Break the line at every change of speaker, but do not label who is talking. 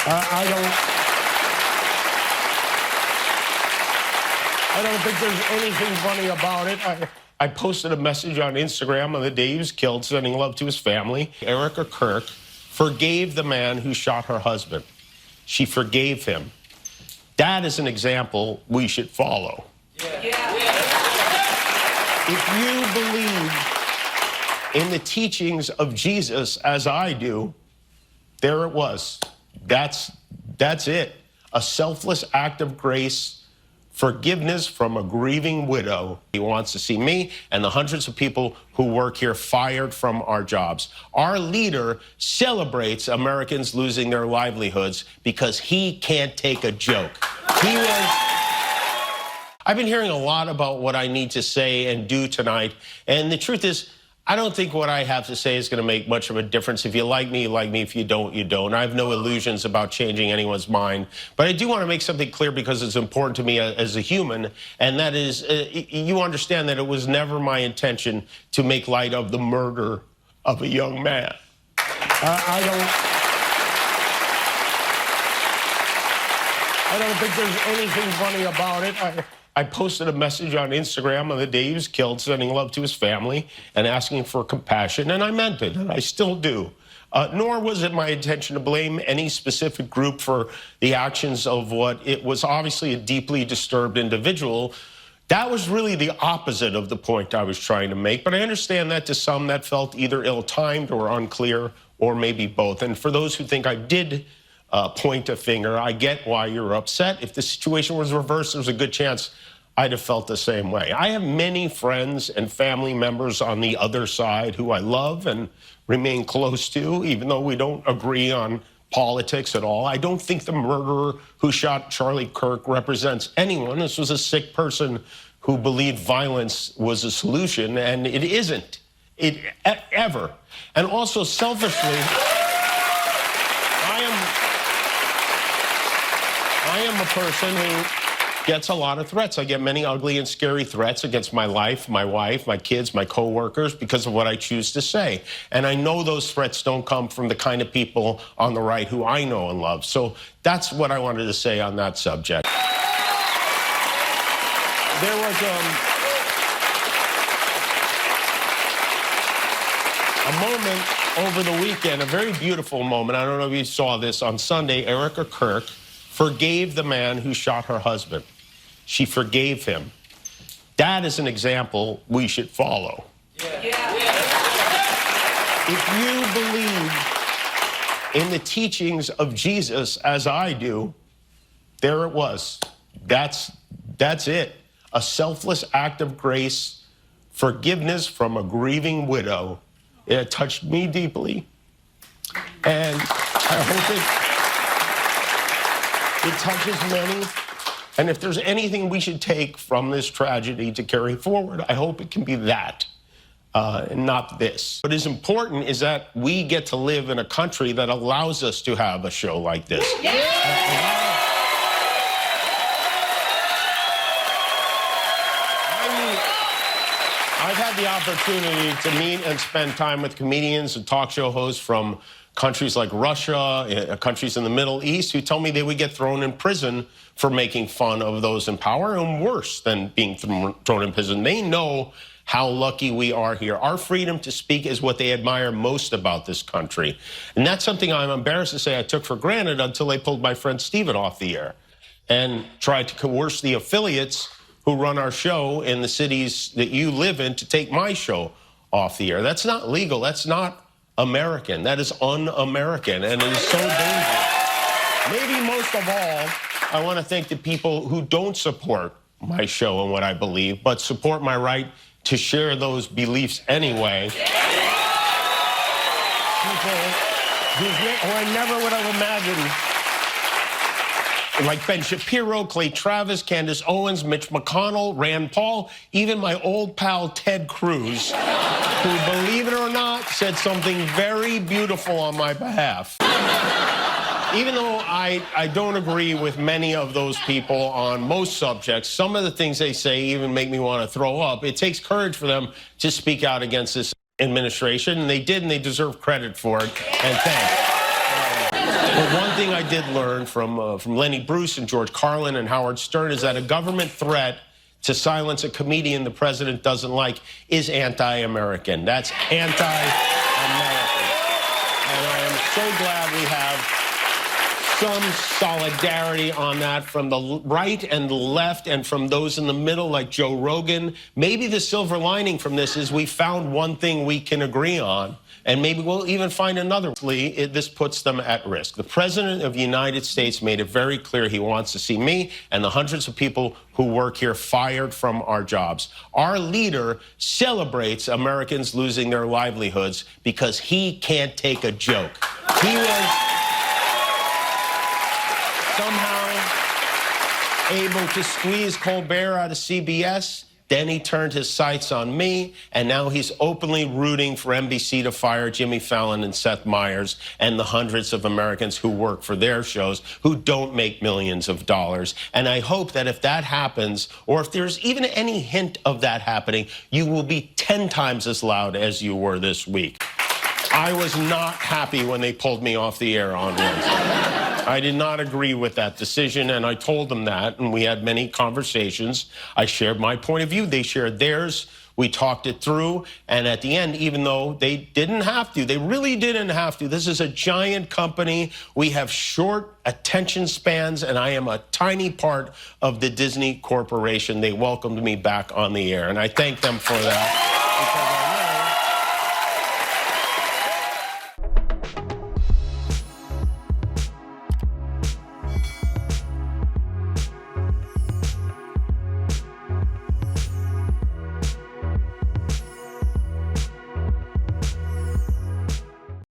I don't think there's anything funny about it. I posted a message on Instagram on the day he was killed, sending love to his family. Erica Kirk forgave the man who shot her husband. She forgave him. That is an example we should follow. If you believe in the teachings of Jesus, as I do, there it was. That's it. A selfless act of grace, forgiveness from a grieving widow. He wants to see me and the hundreds of people who work here fired from our jobs. Our leader celebrates Americans losing their livelihoods because he can't take a joke. I've been hearing a lot about what I need to say and do tonight, and the truth is, I don't think what I have to say is going to make much of a difference. If you like me, you like me. If you don't, you don't. I have no illusions about changing anyone's mind. But I do want to make something clear because it's important to me as a human, and that is, you understand that it was never my intention to make light of the murder of a young man. I don't think there's anything funny about it. I posted a message on Instagram on the day he was killed, sending love to his family and asking for compassion, and I meant it, and I still do. Nor was it my intention to blame any specific group for the actions of what it was obviously a deeply disturbed individual. That was really the opposite of the point I was trying to make, but I understand that to some that felt either ill-timed or unclear, or maybe both. And for those who think I did point a finger, I get why you're upset. If the situation was reversed, there's a good chance I'd have felt the same way. I have many friends and family members on the other side who I love and remain close to, even though we don't agree on politics at all. I don't think the murderer who shot Charlie Kirk represents anyone. This was a sick person who believed violence was a solution, and it isn't. Ever. And also, selfishly, I am a person who gets a lot of threats. I get many ugly and scary threats against my life, my wife, my kids, my coworkers because of what I choose to say. And I know those threats don't come from the kind of people on the right who I know and love. So that's what I wanted to say on that subject. There was a moment over the weekend, a very beautiful moment. I don't know if you saw this. On Sunday, Erica Kirk forgave the man who shot her husband. She forgave him. That is an example we should follow. If you believe in the teachings of Jesus, as I do, there it was. That's it. A selfless act of grace, forgiveness from a grieving widow. It touched me deeply, and I hope it touches many. And if there's anything we should take from this tragedy to carry forward, I hope it can be that, and not this. What is important is that we get to live in a country that allows us to have a show like this. I've had the opportunity to meet and spend time with comedians and talk show hosts from countries like Russia, countries in the Middle East, who tell me they would get thrown in prison for making fun of those in power, and worse than being thrown in prison. They know how lucky we are here. Our freedom to speak is what they admire most about this country. And that's something I'm embarrassed to say I took for granted until they pulled my friend Steven off the air and tried to coerce the affiliates who run our show in the cities that you live in to take my show off the air. That's not legal. That's not American. That is un-American, and it is so dangerous. Maybe most of all, I want to thank the people who don't support my show and what I believe, but support my right to share those beliefs anyway. People who I never would have imagined, like Ben Shapiro, Clay Travis, Candace Owens, Mitch McConnell, Rand Paul, even my old pal Ted Cruz, who, believe it or not, said something very beautiful on my behalf. Even though I don't agree with many of those people on most subjects, some of the things they say even make me want to throw up. It takes courage for them to speak out against this administration, and they did, and they deserve credit for it, and thanks. But one thing I did learn from Lenny Bruce and George Carlin and Howard Stern is that a government threat to silence a comedian the president doesn't like is anti-American. That's anti-American. And I am so glad we have some solidarity on that from the right and the left and from those in the middle like Joe Rogan. Maybe the silver lining from this is we found one thing we can agree on, and maybe we'll even find another. This puts them at risk. The President of the United States made it very clear he wants to see me and the hundreds of people who work here fired from our jobs. Our leader celebrates Americans losing their livelihoods because he can't take a joke. He was somehow able to squeeze Colbert out of CBS. Then he turned his sights on me, and now he's openly rooting for NBC to fire Jimmy Fallon and Seth Meyers and the hundreds of Americans who work for their shows who don't make millions of dollars. And I hope that if that happens, or if there's even any hint of that happening, you will be 10 times as loud as you were this week. I was not happy when they pulled me off the air on Wednesday. I did not agree with that decision, and I told them that, and we had many conversations. I shared my point of view. They shared theirs. We talked it through, and at the end, even though they didn't have to, they really didn't have to. This is a giant company. We have short attention spans, and I am a tiny part of the Disney Corporation. They welcomed me back on the air, and I thank them for that, because I